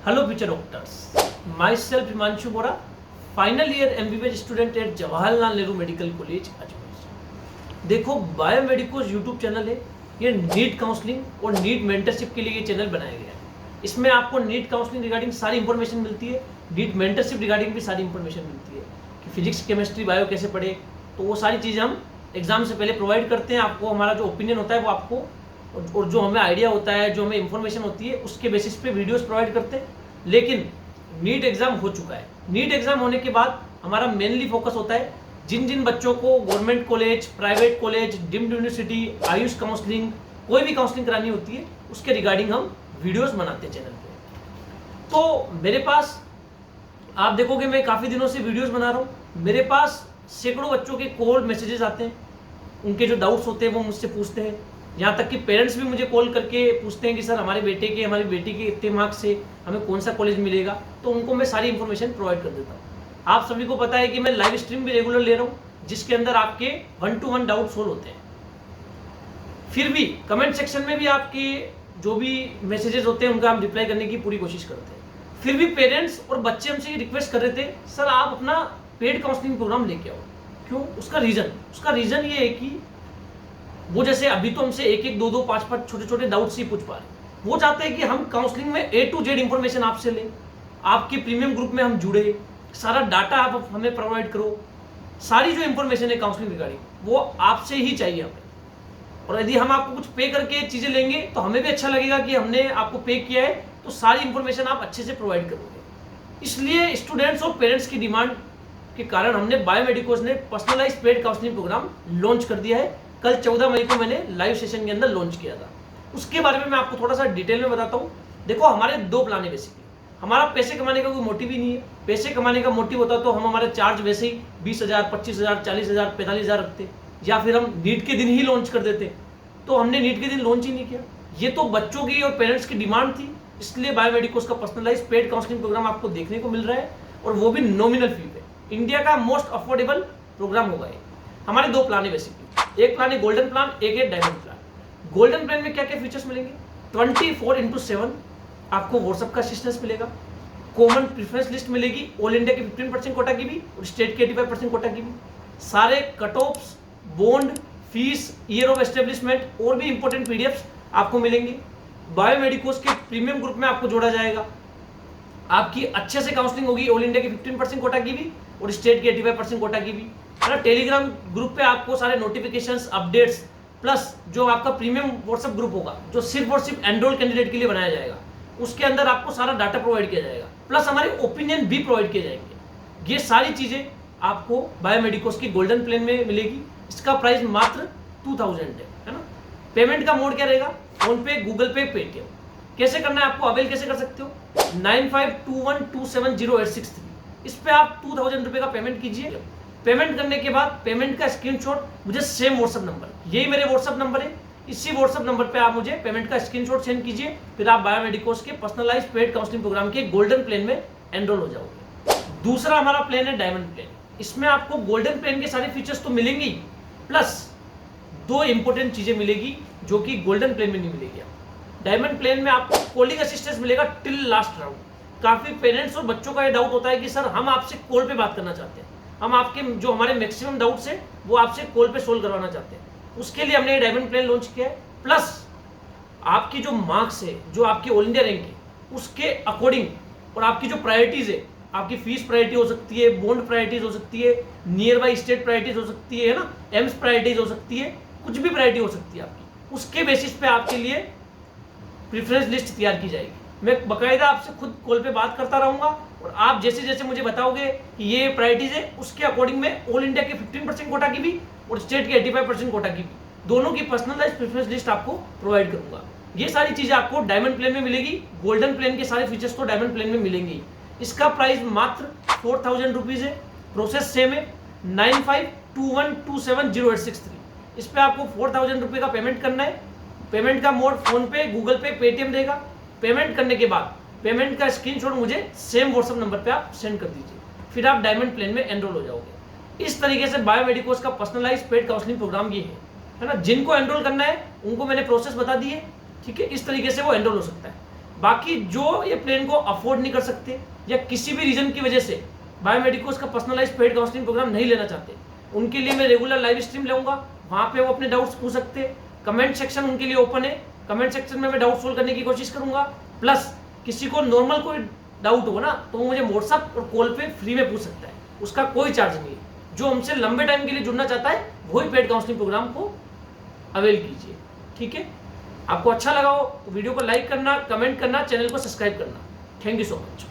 Hello future doctors. Myself Himanshu Bora, final year MBBS student at Jawaharlal Nehru medical college Ajmer. देखो बायोमेडिकोस YouTube channel है, ये NEET counselling और NEET mentorship के लिए ये चैनल बनाया गया है। इसमें आपको नीट काउंसलिंग रिगार्डिंग सारी इंफॉर्मेशन मिलती है, नीट मेंटरशिप रिगार्डिंग भी सारी इंफॉर्मेशन मिलती है कि फिजिक्स केमिस्ट्री बायो कैसे पढ़े, तो वो सारी चीज़ें हम एग्जाम से पहले प्रोवाइड करते हैं। आपको हमारा जो ओपिनियन होता है वो आपको और जो हमें आइडिया होता है, जो हमें इंफॉर्मेशन होती है, उसके बेसिस पे वीडियोस प्रोवाइड करते हैं। लेकिन नीट एग्जाम हो चुका है, नीट एग्जाम होने के बाद हमारा मेनली फोकस होता है जिन जिन बच्चों को government college, private college, deemed university, Ayush counselling, कोई भी काउंसलिंग करानी होती है उसके रिगार्डिंग हम वीडियोस बनाते हैं चैनल पे। तो मेरे पास आप देखोगे मैं काफ़ी दिनों से वीडियोस बना रहा हूँ। मेरे पास सैकड़ों बच्चों के कॉल मैसेजेस आते हैं, उनके जो डाउट्स होते हैं वो मुझसे पूछते हैं। यहाँ तक कि पेरेंट्स भी मुझे कॉल करके पूछते हैं कि सर हमारे बेटे के, हमारी बेटी के इतने मार्क्स से हमें कौन सा कॉलेज मिलेगा, तो उनको मैं सारी इन्फॉर्मेशन प्रोवाइड कर देता हूँ। आप सभी को पता है कि मैं लाइव स्ट्रीम भी रेगुलर ले रहा हूँ, जिसके अंदर आपके 1-to-1 डाउट सोल्व होते हैं। फिर भी कमेंट सेक्शन में भी आपके जो भी मैसेजेस होते हैं उनका हम रिप्लाई करने की पूरी कोशिश करते हैं। फिर भी पेरेंट्स और बच्चे हमसे ये रिक्वेस्ट कर रहे थे, सर आप अपना पेड काउंसलिंग प्रोग्राम लेके आओ। क्यों? उसका रीज़न ये है कि वो जैसे अभी तो हमसे 1-1, 2-2, 5-5 छोटे छोटे डाउट्स ही पूछ पा रहे हैं। वो चाहते हैं कि हम काउंसलिंग में A to Z इंफॉर्मेशन आपसे लें, आपके प्रीमियम ग्रुप में हम जुड़े, सारा डाटा आप हमें प्रोवाइड करो, सारी जो इंफॉर्मेशन है काउंसलिंग रिगार्डिंग वो आपसे ही चाहिए हमें। और यदि हम आपको कुछ पे करके चीज़ें लेंगे तो हमें भी अच्छा लगेगा कि हमने आपको पे किया है, तो सारी इंफॉर्मेशन आप अच्छे से प्रोवाइड करोगे। इसलिए स्टूडेंट्स और पेरेंट्स की डिमांड के कारण हमने बायोमेडिकोस ने personalise paid counselling programme launch कर दिया है। कल 14 मई को मैंने लाइव सेशन के अंदर लॉन्च किया था। उसके बारे में मैं आपको थोड़ा सा डिटेल में बताता हूँ। देखो हमारे 2 प्लान है बेसिकली। हमारा पैसे कमाने का कोई मोटिव ही नहीं है। पैसे कमाने का मोटिव होता तो हम हमारे चार्ज वैसे ही 20,000, 25,000, 40,000, 45,000 रखते, या फिर हम नीट के दिन ही लॉन्च कर देते। तो हमने नीट के दिन लॉन्च ही नहीं किया। ये तो बच्चों की और पेरेंट्स की डिमांड थी, इसलिए बायोमेडिकोस का पर्सनलाइज पेड काउंसलिंग प्रोग्राम आपको देखने को मिल रहा है, और वो भी नॉमिनल फी पे। इंडिया का मोस्ट अफोर्डेबल प्रोग्राम होगा ये। हमारे 2 प्लान है बेसिकली, एक प्लान है गोल्डन प्लान, एक है डायमंड प्लान। गोल्डन प्लान में क्या क्या फीचर्स मिलेंगे? 24/7 आपको व्हाट्सएप का असिस्टेंस मिलेगा, कॉमन प्रेफरेंस लिस्ट मिलेगी, ऑल इंडिया की 15% कोटा की भी और स्टेट की 85% कोटा की भी, सारे cut offs, bond, fees, year of establishment और भी इंपॉर्टेंट पीडीएफ्स आपको मिलेंगे। बायोमेडिकोस के प्रीमियम ग्रुप में आपको जोड़ा जाएगा, आपकी अच्छे से काउंसलिंग होगी, ऑल इंडिया की 15% कोटा की भी और स्टेट की 85% कोटा की भी, है ना। टेलीग्राम ग्रुप पे आपको सारे नोटिफिकेशंस, अपडेट्स, प्लस जो आपका प्रीमियम व्हाट्सएप ग्रुप होगा जो सिर्फ और सिर्फ एनरोल कैंडिडेट के लिए बनाया जाएगा, उसके अंदर आपको सारा डाटा प्रोवाइड किया जाएगा, प्लस हमारे ओपिनियन भी प्रोवाइड किए जाएंगे। ये सारी चीज़ें आपको बायोमेडिकोस की गोल्डन प्लान में मिलेगी। इसका प्राइस मात्र 2000 है ना। पेमेंट का मोड क्या रहेगा? फोन पे, गूगल पे, पेटीएम। कैसे करना है आपको, अवेल कैसे कर सकते हो? 9521270863, इस पे आप 2000 रुपये का पेमेंट कीजिए। पेमेंट करने के बाद पेमेंट का स्क्रीनशॉट मुझे सेम व्हाट्सएप नंबर, यही मेरे व्हाट्सएप नंबर है, इसी व्हाट्सएप नंबर पे आप मुझे पेमेंट का स्क्रीनशॉट सेंड कीजिए। फिर आप बायोमेडिकोस के पर्सनलाइज पेड काउंसलिंग प्रोग्राम के गोल्डन प्लान में एनरोल हो जाओगे। दूसरा हमारा प्लान है डायमंड प्लान। इसमें आपको गोल्डन प्लान के सारे फीचर्स तो मिलेंगे ही, प्लस 2 इंपॉर्टेंट चीजें मिलेगी जो कि गोल्डन प्लान में नहीं मिलेगी। डायमंड प्लान में आपको कॉलिंग असिस्टेंस मिलेगा टिल लास्ट राउंड। काफी पेरेंट्स और बच्चों का ये डाउट होता है कि सर हम आपसे कॉल पे बात करना चाहते हैं, हम आपके जो हमारे मैक्सिमम डाउट्स है वो आपसे कॉल पे सोल्व करवाना चाहते हैं। उसके लिए हमने डायमंड प्लान लॉन्च किया है। प्लस आपकी जो मार्क्स है, जो आपकी ऑल इंडिया रैंक है, उसके अकॉर्डिंग और आपकी जो प्रायोरिटीज है, आपकी फीस प्रायोरिटी हो सकती है, बॉन्ड प्रायोरिटीज हो सकती है, नियर बाई स्टेट प्रायोरिटीज हो सकती है ना, एम्स प्रायोरिटीज हो सकती है, कुछ भी प्रायोरिटी हो सकती है आपकी। उसके बेसिस पे आपके लिए प्रेफरेंस लिस्ट तैयार की जाएगी। मैं बकायदा आपसे खुद कॉल पे बात करता रहूंगा, और आप जैसे जैसे मुझे बताओगे कि ये प्रायोरिटीज है, उसके अकॉर्डिंग मैं ऑल इंडिया के 15% कोटा की भी और स्टेट के 85% कोटा की भी, दोनों की पर्सनलाइज प्रेफरेंस लिस्ट आपको प्रोवाइड करूंगा। ये सारी चीजें आपको डायमंड प्लान में मिलेगी। गोल्डन प्लान के सारे फीचर्स तो डायमंड प्लान में मिलेंगे। इसका प्राइस मात्र 4000 रुपीज है। प्रोसेस सेम है, 9521270863। इस पर आपको 4000 रुपये का पेमेंट करना है। पेमेंट का मोड फोन पे, गूगल पे, पेटीएम रहेगा। पेमेंट करने के बाद पेमेंट का स्क्रीनशॉट मुझे सेम व्हाट्सएप नंबर पे आप सेंड कर दीजिए, फिर आप डायमंड प्लान में एनरोल हो जाओगे। इस तरीके से बायोमेडिकोस का पर्सनलाइज पेड काउंसलिंग प्रोग्राम ये है ना। जिनको एनरोल करना है उनको मैंने प्रोसेस बता दी है, ठीक है। इस तरीके से वो एनरोल हो सकता है। बाकी जो ये प्लान को अफोर्ड नहीं कर सकते या किसी भी रीजन की वजह से बायोमेडिकोस का पर्सनलाइज पेड काउंसलिंग प्रोग्राम नहीं लेना चाहते, उनके लिए मैं रेगुलर लाइव स्ट्रीम लूंगा, वहां पे वो अपने डाउट्स पूछ सकते हैं। कमेंट सेक्शन उनके लिए ओपन है, कमेंट सेक्शन में मैं डाउट सोल्व करने की कोशिश करूंगा। प्लस किसी को नॉर्मल कोई डाउट हो ना तो वो मुझे व्हाट्सअप और कॉल पे फ्री में पूछ सकता है, उसका कोई चार्ज नहीं है। जो हमसे लंबे टाइम के लिए जुड़ना चाहता है वही पेड काउंसलिंग प्रोग्राम को अवेल कीजिए। ठीक है, आपको अच्छा लगा हो तो वीडियो को लाइक करना, कमेंट करना, चैनल को सब्सक्राइब करना। Thank you so much.